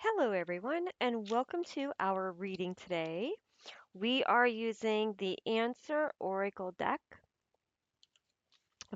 Hello, everyone, and welcome to our reading today. We are using the Answer Oracle deck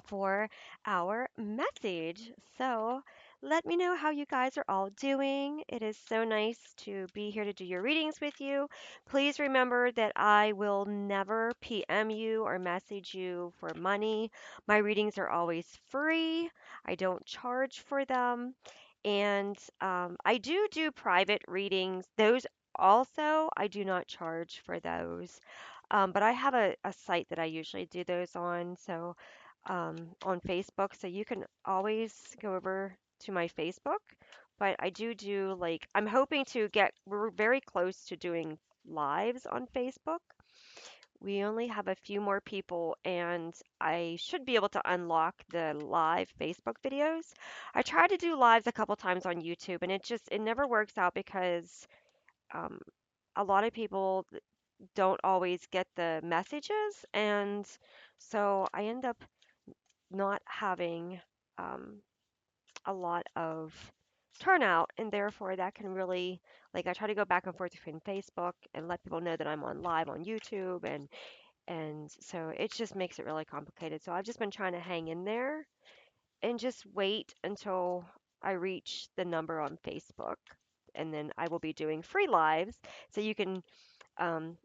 for our message. So, let me know how you guys are all doing. It is so nice to be here to do your readings with you. Please remember that I will never PM you or message you for money. My readings are always free, I don't charge for them. And I do private readings. Those also, I do not charge for those. But I have a site that I usually do those on. On Facebook. So you can always go over to my Facebook. But I do like, I'm hoping to get, we're very close to doing lives on Facebook. We only have a few more people, and I should be able to unlock the live Facebook videos. I tried to do lives a couple times on YouTube, and it never works out because um, a lot of people don't always get the messages, and so I end up not having um, a lot of turnout, and therefore that can really, like, I try to go back and forth between Facebook and let people know that I'm on live on YouTube, and so it just makes it really complicated. So I've just been trying to hang in there and just wait until I reach the number on Facebook, and then I will be doing free lives. So you can um,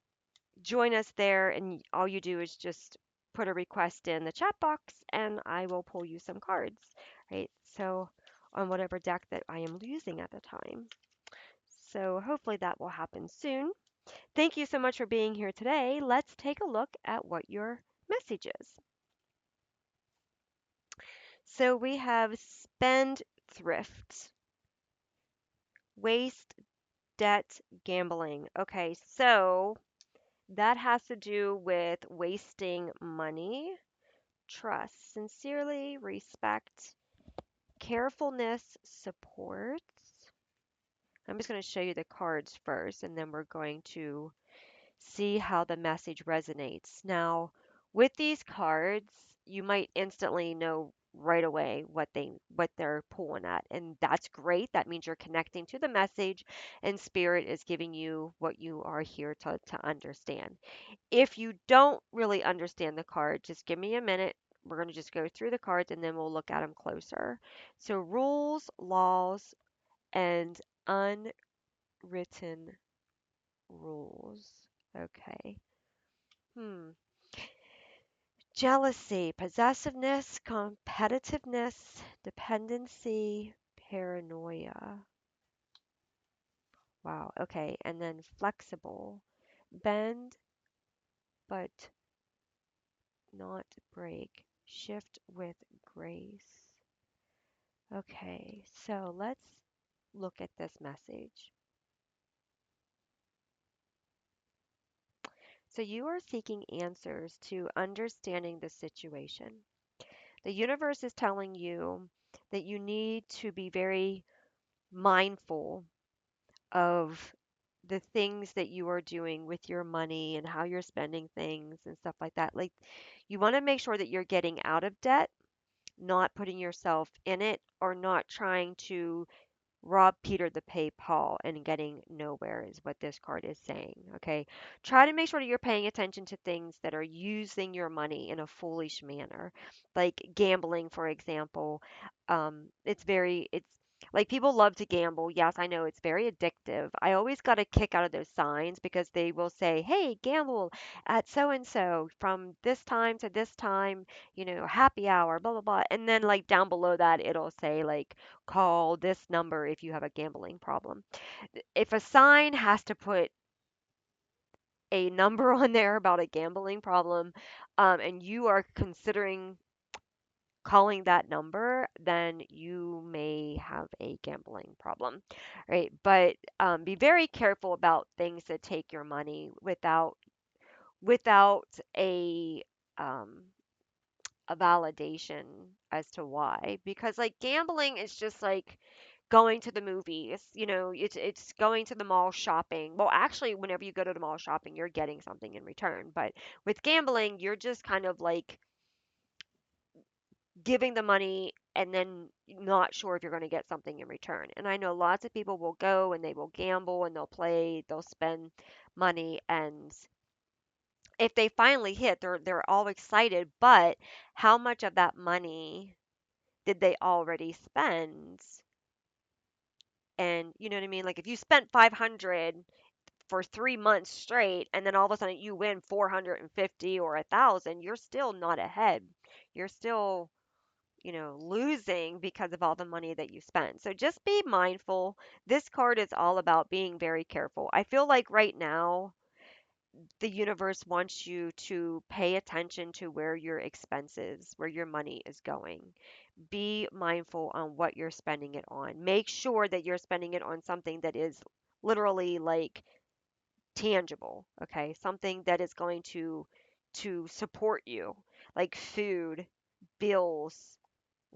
join us there, and all you do is just put a request in the chat box, and I will pull you some cards, right? So, on whatever deck that I am using at the time. So, hopefully, that will happen soon. Thank you so much for being here today. Let's take a look at what your message is. So, we have spend thrift, waste, debt, gambling. Okay, so that has to do with wasting money. Trust, sincerely, respect, carefulness, supports. I'm just going to show you the cards first, and then we're going to see how the message resonates. Now, with these cards, you might instantly know right away what they're pulling at, and that's great. That means you're connecting to the message, and spirit is giving you what you are here to understand. If you don't really understand the card, just give me a minute. We're going to just go through the cards and then we'll look at them closer. So, rules, laws, and unwritten rules. Okay. Hmm. Jealousy, possessiveness, competitiveness, dependency, paranoia. Wow. Okay. And then flexible, bend but not break, shift with grace. Okay, so let's look at this message. So you are seeking answers to understanding the situation. The universe is telling you that you need to be very mindful of the things that you are doing with your money and how you're spending things and stuff like that. Like, you want to make sure that you're getting out of debt, not putting yourself in it, or not trying to rob Peter to pay Paul and getting nowhere is what this card is saying. Okay. Try to make sure that you're paying attention to things that are using your money in a foolish manner, like gambling, for example. It's like people love to gamble. Yes, I know it's very addictive. I always got a kick out of those signs because they will say, hey, gamble at so and so from this time to this time, happy hour, blah, blah, blah. And then, like, down below that, it'll say, like, call this number if you have a gambling problem. If a sign has to put a number on there about a gambling problem, and you are considering calling that number, then you may have a gambling problem, right? But be very careful about things that take your money without um, a validation as to why, because like gambling is just like going to the movies, it's going to the mall shopping. Well, actually, whenever you go to the mall shopping, you're getting something in return. But with gambling, you're just kind of like giving the money and then not sure if you're going to get something in return. And I know lots of people will go and they will gamble and they'll play, they'll spend money, and if they finally hit, they're all excited, but how much of that money did they already spend? And you know what I mean? Like if you spent 500 for 3 months straight and then all of a sudden you win 450 or 1,000, you're still not ahead. You're still, losing because of all the money that you spent. So just be mindful. This card is all about being very careful. I feel like right now the universe wants you to pay attention to where your expenses, where your money is going. Be mindful on what you're spending it on. Make sure that you're spending it on something that is literally like tangible, okay? Something that is going to support you, like food, bills,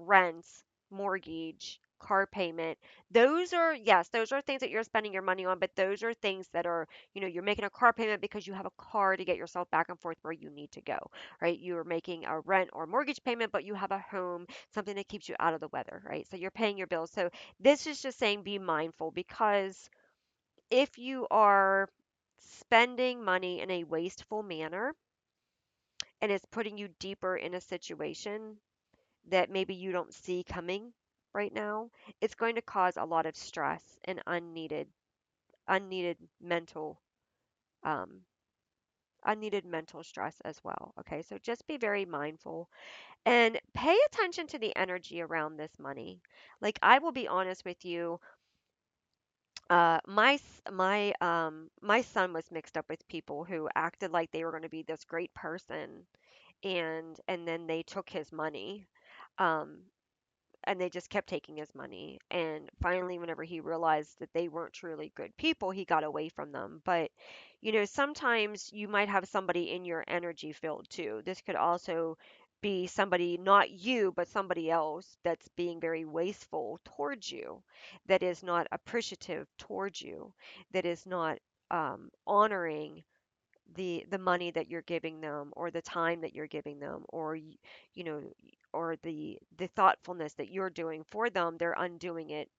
rent, mortgage, car payment. Those are, yes, those are things that you're spending your money on, but those are things that are, you're making a car payment because you have a car to get yourself back and forth where you need to go, right? You're making a rent or mortgage payment, but you have a home, something that keeps you out of the weather, right? So you're paying your bills. So this is just saying be mindful, because if you are spending money in a wasteful manner and it's putting you deeper in a situation that maybe you don't see coming right now, it's going to cause a lot of stress and unneeded mental um, unneeded mental stress as well. Okay, so just be very mindful and pay attention to the energy around this money. Like I will be honest with you, my son was mixed up with people who acted like they were going to be this great person, and then they took his money. Um, and they just kept taking his money. And finally, whenever he realized that they weren't truly good people, he got away from them. But, sometimes you might have somebody in your energy field too. This could also be somebody, not you, but somebody else that's being very wasteful towards you, that is not appreciative towards you, that is not honoring the money that you're giving them, or the time that you're giving them, or you know or the thoughtfulness that you're doing for them. They're undoing it,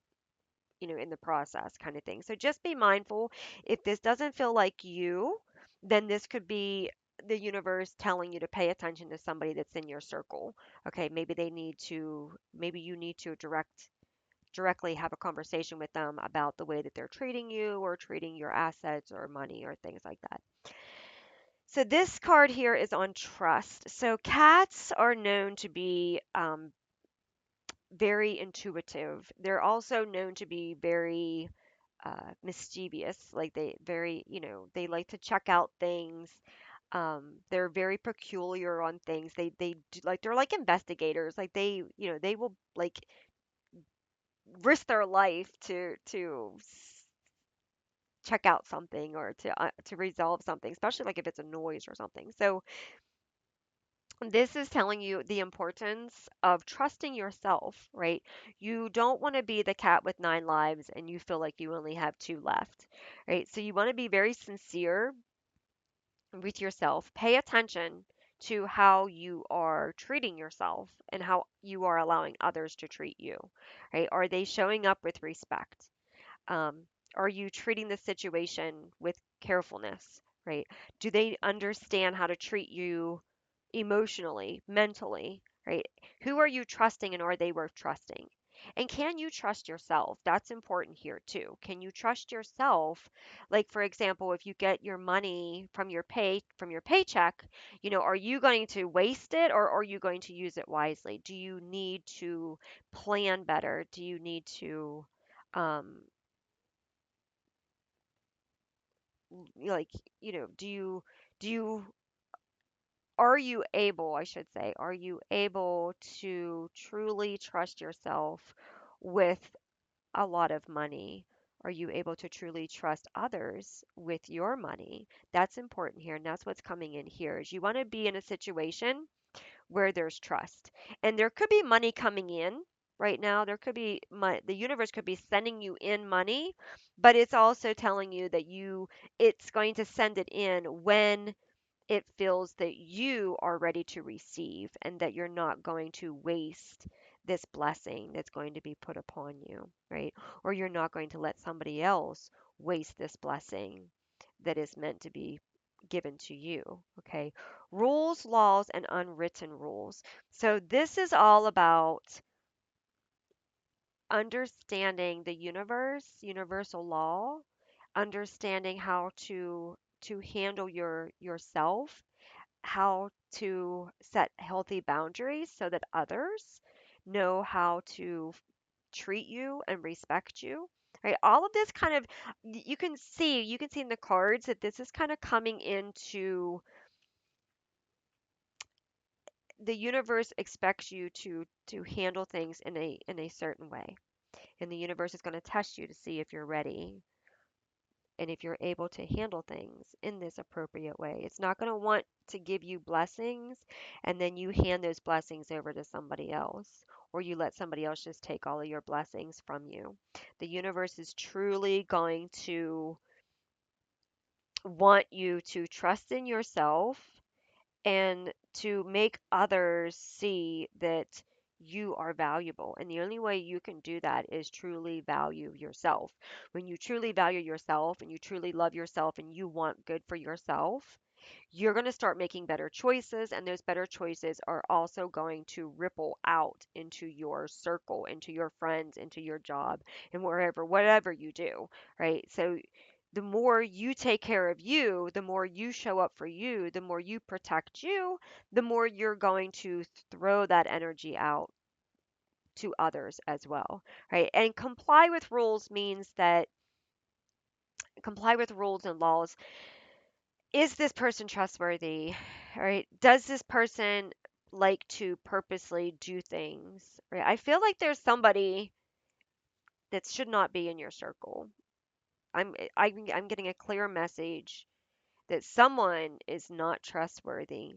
in the process, kind of thing. So just be mindful. If this doesn't feel like you, then this could be the universe telling you to pay attention to somebody that's in your circle. Okay, maybe you need to directly have a conversation with them about the way that they're treating you or treating your assets or money or things like that. So this card here is on trust. So cats are known to be very intuitive. They're also known to be very mischievous. Like they like to check out things. They're very peculiar on things. They're like investigators. Like they will like risk their life to check out something, or to resolve something, especially like if it's a noise or something. So this is telling you the importance of trusting yourself, right? You don't want to be the cat with nine lives and you feel like you only have two left, right? So you want to be very sincere with yourself. Pay attention to how you are treating yourself and how you are allowing others to treat you, right? Are they showing up with respect? Um, are you treating the situation with carefulness, right? Do they understand how to treat you emotionally, mentally, right? Who are you trusting, and are they worth trusting? And can you trust yourself? That's important here too. Can you trust yourself? Like for example, if you get your money from your paycheck, are you going to waste it, or are you going to use it wisely? Do you need to plan better? Do you need to um like do you are you able, I should say, are you able to truly trust yourself with a lot of money? Are you able to truly trust others with your money? That's important here, and that's what's coming in here. Is you want to be in a situation where there's trust. And there could be money coming in right now. There could be the universe could be sending you in money, but it's also telling you that it's going to send it in when it feels that you are ready to receive, and that you're not going to waste this blessing that's going to be put upon you, right? Or you're not going to let somebody else waste this blessing that is meant to be given to you, okay? Rules, laws, and unwritten rules. So this is all about understanding the universe, universal law, understanding how to handle yourself, how to set healthy boundaries so that others know how to treat you and respect you. Right? All of this kind of you can see in the cards that this is kind of coming into the universe expects you to handle things in a certain way. And the universe is going to test you to see if you're ready and if you're able to handle things in this appropriate way. It's not going to want to give you blessings and then you hand those blessings over to somebody else, or you let somebody else just take all of your blessings from you. The universe is truly going to want you to trust in yourself and to make others see that you are valuable. And the only way you can do that is truly value yourself. When you truly value yourself and you truly love yourself and you want good for yourself, you're going to start making better choices, and those better choices are also going to ripple out into your circle, into your friends, into your job, and wherever, whatever you do, right? So the more you take care of you, the more you show up for you, the more you protect you, the more you're going to throw that energy out to others as well, right? And comply with rules and laws. Is this person trustworthy? Right? Does this person like to purposely do things? Right? I feel like there's somebody that should not be in your circle. I'm getting a clear message that someone is not trustworthy.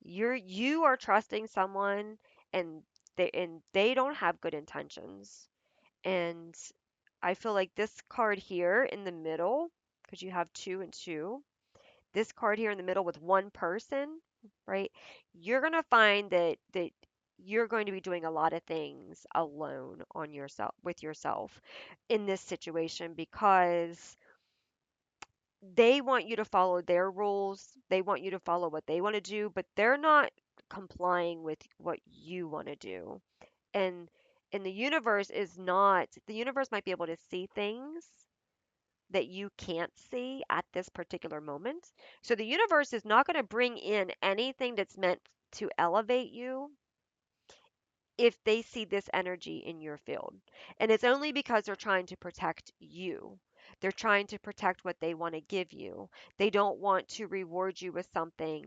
You are trusting someone and they don't have good intentions. And I feel like this card here in the middle, because you have two and two, this card here in the middle with one person, right? You're going to find that you're going to be doing a lot of things alone on yourself with yourself in this situation because they want you to follow their rules. They want you to follow what they want to do, but they're not complying with what you want to do. And the universe might be able to see things that you can't see at this particular moment. So the universe is not going to bring in anything that's meant to elevate you if they see this energy in your field. And it's only because they're trying to protect you. They're trying to protect what they want to give you. They don't want to reward you with something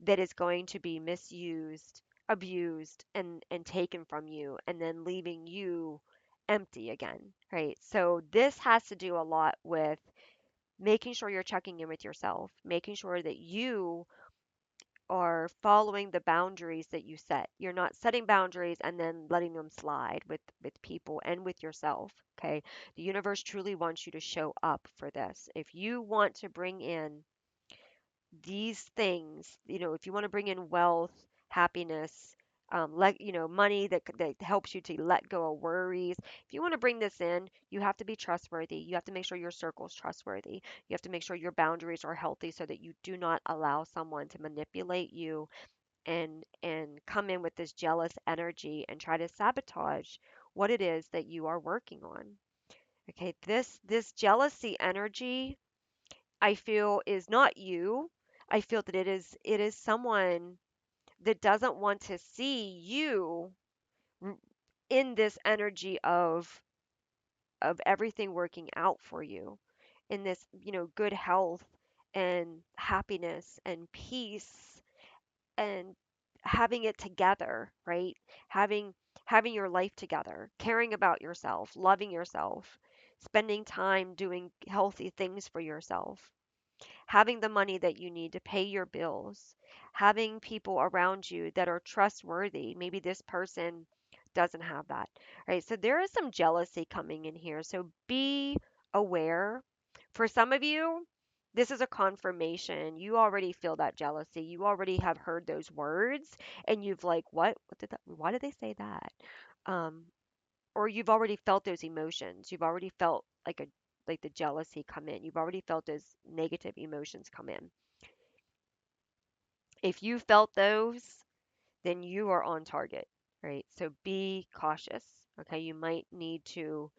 that is going to be misused, abused, and taken from you, and then leaving you empty again, right? So this has to do a lot with making sure you're checking in with yourself, making sure that you are following the boundaries that you set. You're not setting boundaries and then letting them slide with people and with yourself, okay? The universe truly wants you to show up for this. If you want to bring in these things, if you want to bring in wealth, happiness, money that helps you to let go of worries. If you want to bring this in, you have to be trustworthy. You have to make sure your circle is trustworthy. You have to make sure your boundaries are healthy so that you do not allow someone to manipulate you and come in with this jealous energy and try to sabotage what it is that you are working on. Okay, this jealousy energy I feel is not you. I feel that it is someone that doesn't want to see you r- in this energy of everything working out for you, in this, good health and happiness and peace and having it together, right? Having having your life together, caring about yourself, loving yourself, spending time doing healthy things for yourself, having the money that you need to pay your bills, having people around you that are trustworthy. Maybe this person doesn't have that, right? So there is some jealousy coming in here. So be aware. For some of you, this is a confirmation. You already feel that jealousy. You already have heard those words and you've like, what? Why did they say that? um, or you've already felt those emotions. You've already felt like the jealousy come in. You've already felt those negative emotions come in. If you felt those, then you are on target, right? So be cautious. Okay, you might need to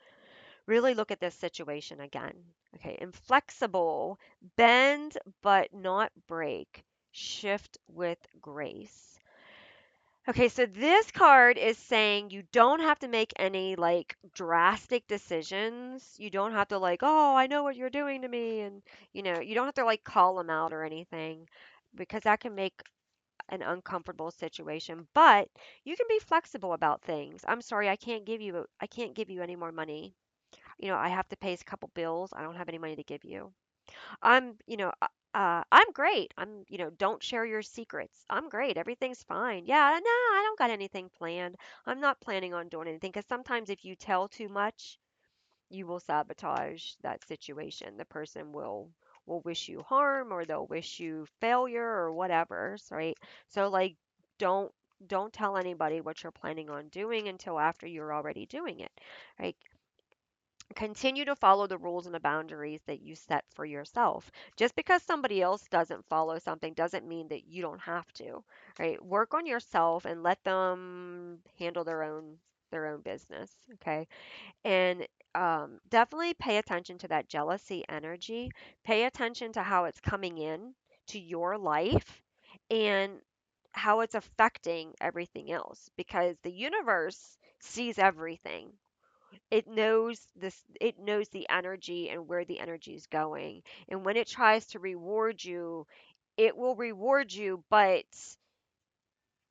really look at this situation again. Okay, inflexible, bend but not break, shift with grace. Okay, so this card is saying you don't have to make any like drastic decisions. You don't have to like, oh, I know what you're doing to me. And, you don't have to like call them out or anything because that can make an uncomfortable situation. But you can be flexible about things. I'm sorry, I can't give you any more money. I have to pay a couple bills. I don't have any money to give you. I'm great. Don't share your secrets. I'm great. Everything's fine. Yeah, no, I don't got anything planned. I'm not planning on doing anything because sometimes if you tell too much, you will sabotage that situation. The person will wish you harm or they'll wish you failure or whatever, right? So like don't don't tell anybody what you're planning on doing until after you're already doing it, right? Continue to follow the rules and the boundaries that you set for yourself. Just because somebody else doesn't follow something doesn't mean that you don't have to, right? Work on yourself and let them handle their own business, okay? And definitely pay attention to that jealousy energy. Pay attention to how it's coming in to your life and how it's affecting everything else because the universe sees everything. It knows the energy and where the energy is going. And when it tries to reward you, it will reward you, but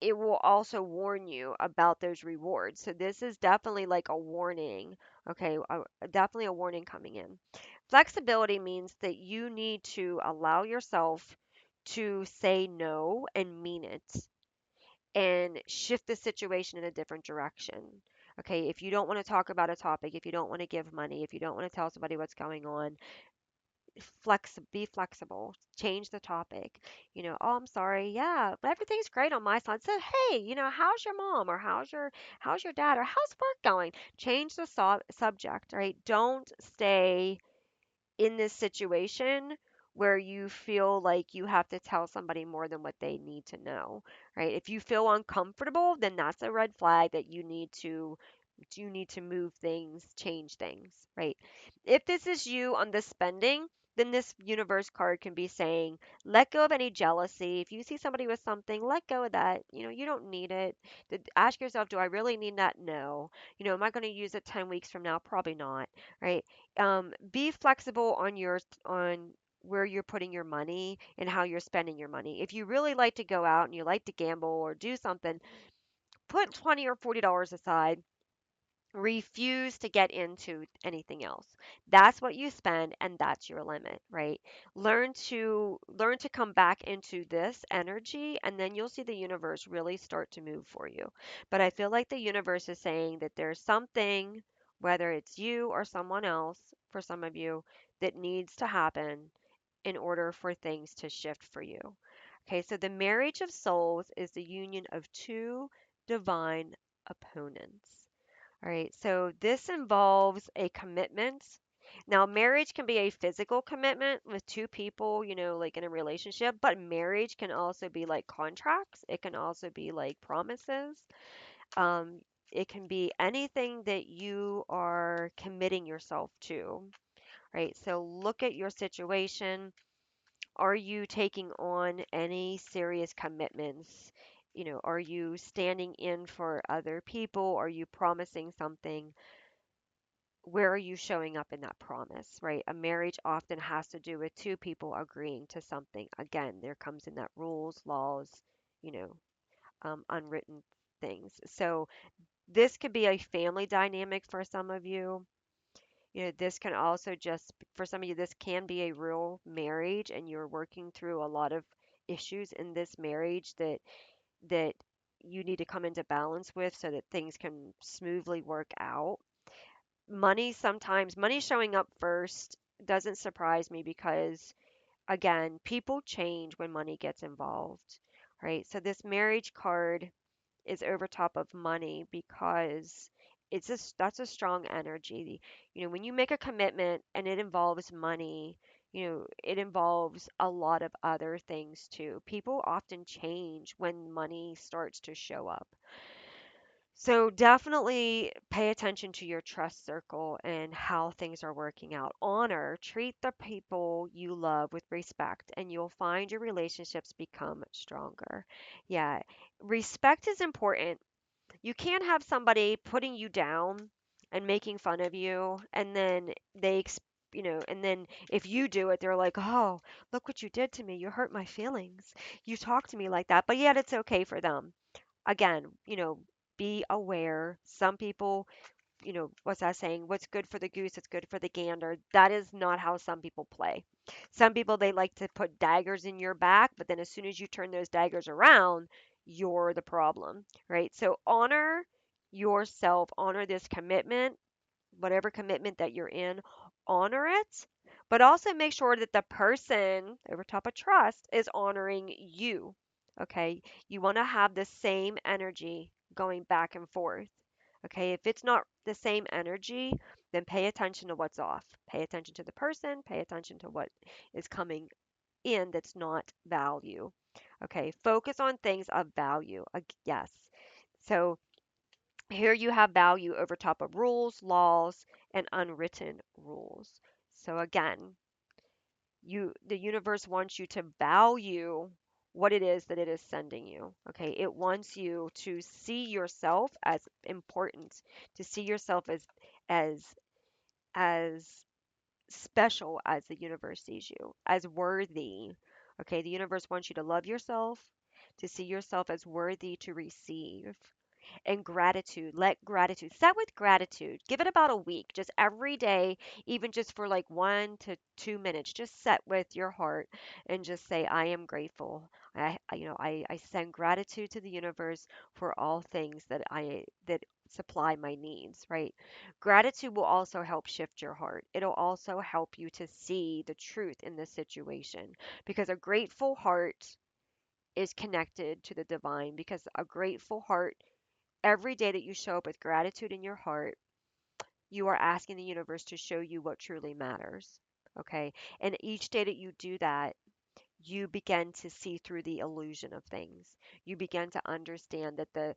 it will also warn you about those rewards. So this is definitely like a warning. Okay, definitely a warning coming in. Flexibility means that you need to allow yourself to say no and mean it and shift the situation in a different direction. Okay, if you don't want to talk about a topic, if you don't want to give money, if you don't want to tell somebody what's going on, be flexible. Change the topic. Oh, I'm sorry. Yeah, but everything's great on my side. So, hey, how's your mom or how's your dad or how's work going? Change the subject, right? Don't stay in this situation where you feel like you have to tell somebody more than what they need to know, right? If you feel uncomfortable, then that's a red flag that you need to move things, change things, right? If this is you on the spending, then this universe card can be saying, let go of any jealousy. If you see somebody with something, let go of that. You don't need it. Ask yourself, do I really need that? No. Am I going to use it 10 weeks from now? Probably not, right? Be flexible on where you're putting your money and how you're spending your money. If you really like to go out and you like to gamble or do something, put 20 or $40 aside. Refuse to get into anything else. That's what you spend and that's your limit, right? Learn to come back into this energy and then you'll see the universe really start to move for you. But I feel like the universe is saying that there's something, whether it's you or someone else, for some of you, that needs to happen in order for things to shift for you. Okay, so the marriage of souls is the union of two divine opponents. All right, so this involves a commitment. Now, marriage can be a physical commitment with two people, like in a relationship, but marriage can also be like contracts. It can also be like promises. Um, it can be anything that you are committing yourself to, right? So look at your situation. Are you taking on any serious commitments? Are you standing in for other people? Are you promising something? Where are you showing up in that promise, right? A marriage often has to do with two people agreeing to something. Again, there comes in that rules, laws, you know, unwritten things. So this could be a family dynamic for some of you. This can also just, for some of you, this can be a real marriage and you're working through a lot of issues in this marriage that you need to come into balance with so that things can smoothly work out. Money showing up first doesn't surprise me because again, people change when money gets involved, right? So this marriage card is over top of money because that's a strong energy. When you make a commitment and it involves money, it involves a lot of other things too. People often change when money starts to show up. So definitely pay attention to your trust circle and how things are working out. Honor, treat the people you love with respect, and you'll find your relationships become stronger. Yeah, respect is important. You can't have somebody putting you down and making fun of you, and then and then if you do it, they're like, "Oh, look what you did to me. You hurt my feelings. You talk to me like that." But yet it's okay for them. Again, be aware. Some people, what's that saying? What's good for the goose, it's good for the gander. That is not how some people play. Some people, they like to put daggers in your back, but then as soon as you turn those daggers around, you're the problem, right? So honor yourself, honor this commitment, whatever commitment that you're in, honor it, but also make sure that the person over top of trust is honoring you. Okay. You want to have the same energy going back and forth. Okay. If it's not the same energy, then pay attention to what's off. Pay attention to the person, pay attention to what is coming in that's not value. Okay. Focus on things of value. Yes. So here you have value over top of rules, laws, and unwritten rules. So again, the universe wants you to value what it is that it is sending you. Okay? It wants you to see yourself as important, to see yourself as as special as the universe sees you, as worthy. Okay? The universe wants you to love yourself, to see yourself as worthy to receive, and gratitude. Let gratitude set with gratitude. Give it about a week, just every day, even just for like 1 to 2 minutes. Just set with your heart and just say, I am grateful. I send gratitude to the universe for all things that supply my needs, right? Gratitude will also help shift your heart. It'll also help you to see the truth in the situation because a grateful heart is connected to the divine because a grateful heart, every day that you show up with gratitude in your heart, you are asking the universe to show you what truly matters. Okay. And each day that you do that, you begin to see through the illusion of things. You begin to understand that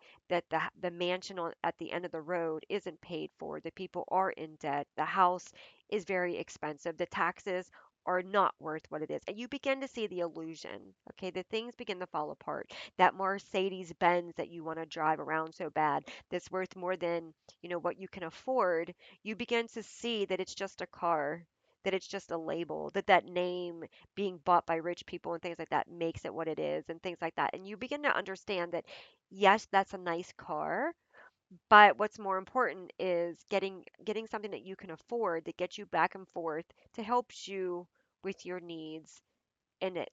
the mansion at the end of the road isn't paid for. The people are in debt. The house is very expensive. The taxes are not worth what it is. And you begin to see the illusion. Okay, the things begin to fall apart. That Mercedes Benz that you want to drive around so bad, that's worth more than, what you can afford, you begin to see that it's just a car, that it's just a label, that name being bought by rich people and things like that makes it what it is and things like that. And you begin to understand that yes, that's a nice car, but what's more important is getting something that you can afford that gets you back and forth to helps you with your needs and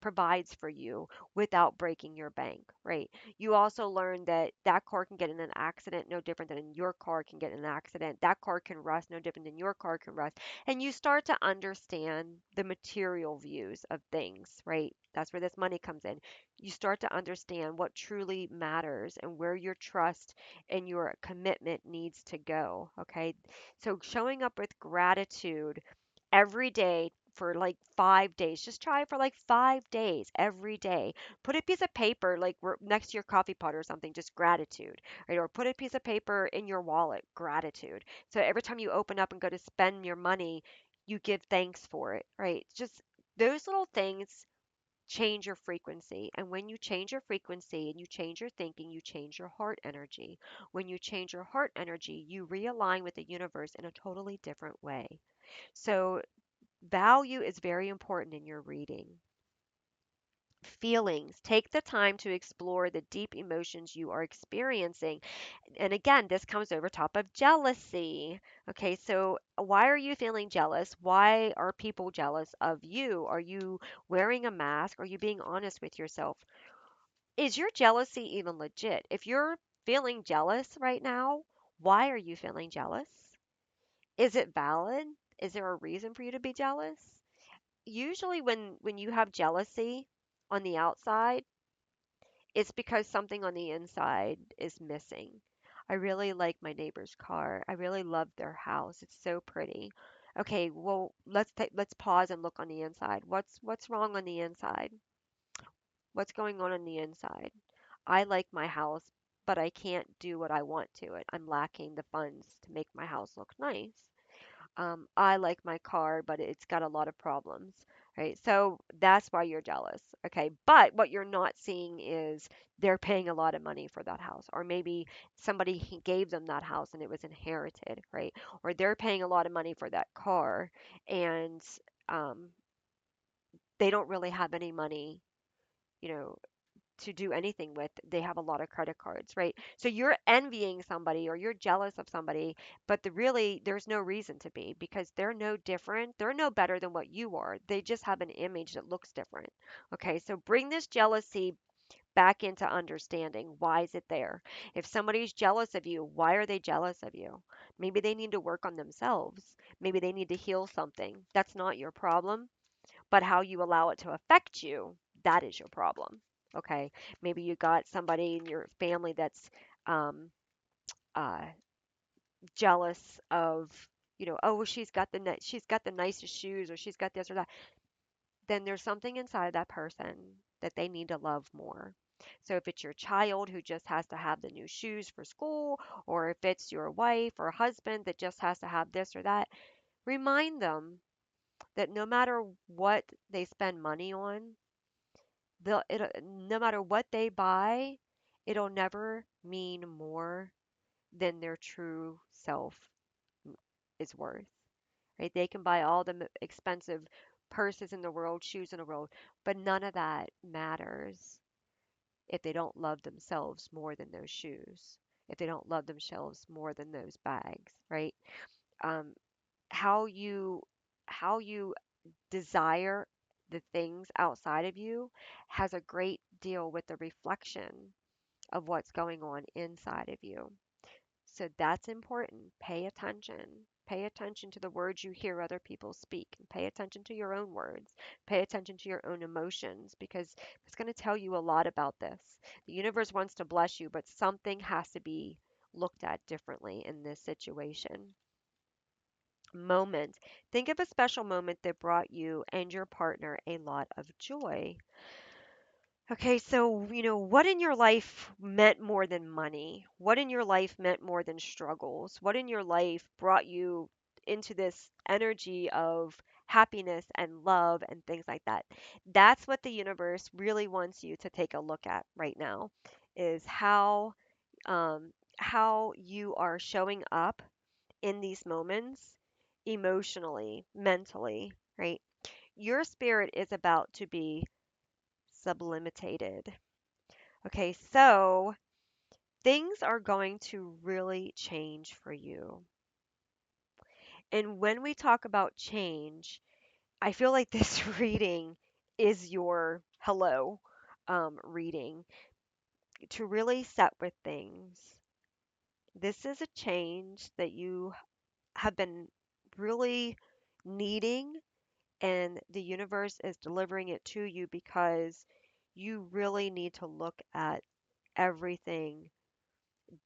provides for you without breaking your bank, right? You also learn that that car can get in an accident no different than your car can get in an accident. That car can rust no different than your car can rust. And you start to understand the material views of things, right? That's where this money comes in. You start to understand what truly matters and where your trust and your commitment needs to go, okay? So showing up with gratitude every day for like 5 days. Just try it for like 5 days every day. Put a piece of paper like next to your coffee pot or something, just gratitude, right? Or put a piece of paper in your wallet, gratitude. So every time you open up and go to spend your money, you give thanks for it, right? Just those little things change your frequency. And when you change your frequency and you change your thinking, you change your heart energy. When you change your heart energy, you realign with the universe in a totally different way. So value is very important in your reading. Feelings. Take the time to explore the deep emotions you are experiencing. And again, this comes over top of jealousy. Okay, so why are you feeling jealous? Why are people jealous of you? Are you wearing a mask? Are you being honest with yourself? Is your jealousy even legit? If you're feeling jealous right now, why are you feeling jealous? Is it valid? Is there a reason for you to be jealous? Usually when you have jealousy on the outside, it's because something on the inside is missing. I really like my neighbor's car. I really love their house. It's so pretty. Okay, well, let's pause and look on the inside. What's wrong on the inside? What's going on the inside? I like my house, but I can't do what I want to it. I'm lacking the funds to make my house look nice. I like my car, but it's got a lot of problems, right? So that's why you're jealous. Okay. But what you're not seeing is they're paying a lot of money for that house, or maybe somebody gave them that house and it was inherited, right? Or they're paying a lot of money for that car and um, they don't really have any money, you know, to do anything with. They have a lot of credit cards, right? So you're envying somebody or you're jealous of somebody, but really there's no reason to be because they're no different. They're no better than what you are. They just have an image that looks different. Okay, so bring this jealousy back into understanding. Why is it there? If somebody's jealous of you, why are they jealous of you? Maybe they need to work on themselves. Maybe they need to heal something. That's not your problem, but how you allow it to affect you, that is your problem. Okay. Maybe you got somebody in your family that's um, uh, jealous of, oh, well, she's got the nicest shoes or she's got this or that. Then there's something inside that person that they need to love more. So if it's your child who just has to have the new shoes for school, or if it's your wife or husband that just has to have this or that, remind them that no matter what they spend money on, no matter what they buy, it'll never mean more than their true self m- is worth. Right? They can buy all the expensive purses in the world, shoes in the world, but none of that matters if they don't love themselves more than those shoes. If they don't love themselves more than those bags, right? Um, how you how you desire the things outside of you has a great deal with the reflection of what's going on inside of you. So that's important. Pay attention. Pay attention to the words you hear other people speak. And pay attention to your own words. Pay attention to your own emotions because it's going to tell you a lot about this. The universe wants to bless you, but something has to be looked at differently in this situation. Moment. Think of a special moment that brought you and your partner a lot of joy. Okay, so, what in your life meant more than money? What in your life meant more than struggles? What in your life brought you into this energy of happiness and love and things like that? That's what the universe really wants you to take a look at right now, is how you are showing up in these moments emotionally, mentally, right? Your spirit is about to be sublimated. Okay, so things are going to really change for you. And when we talk about change, I feel like this reading is your hello reading to really set with things. This is a change that you have been really needing, and the universe is delivering it to you because you really need to look at everything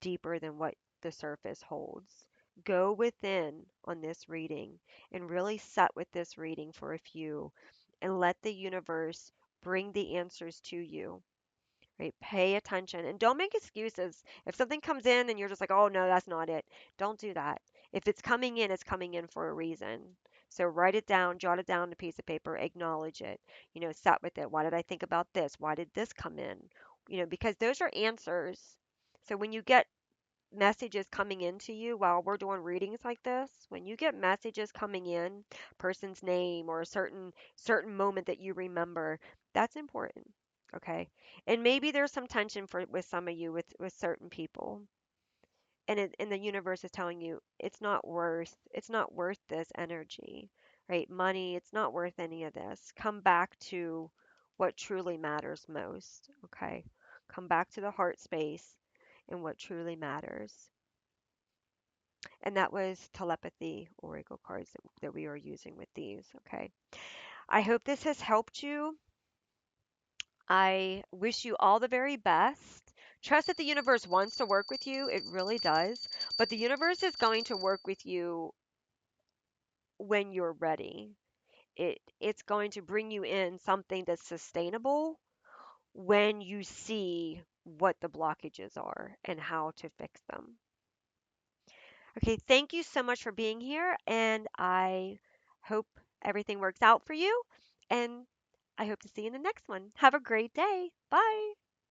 deeper than what the surface holds. Go within on this reading and really set with this reading for a few and let the universe bring the answers to you. Right? Pay attention and don't make excuses. If something comes in and you're just like, oh no, that's not it, don't do that. If it's coming in, it's coming in for a reason. So write it down, jot it down on a piece of paper, acknowledge it, sat with it. Why did I think about this? Why did this come in? Because those are answers. So when you get messages coming into you while we're doing readings like this, when you get messages coming in, person's name or a certain moment that you remember, that's important. Okay. And maybe there's some tension for with some of you with certain people. And the universe is telling you it's not worth this energy, right? Money, it's not worth any of this. Come back to what truly matters most. Okay. Come back to the heart space and what truly matters. And that was telepathy oracle cards that we are using with these. Okay. I hope this has helped you. I wish you all the very best. Trust that the universe wants to work with you. It really does. But the universe is going to work with you when you're ready. It's going to bring you in something that's sustainable when you see what the blockages are and how to fix them. Okay, thank you so much for being here, and I hope everything works out for you. And I hope to see you in the next one. Have a great day. Bye.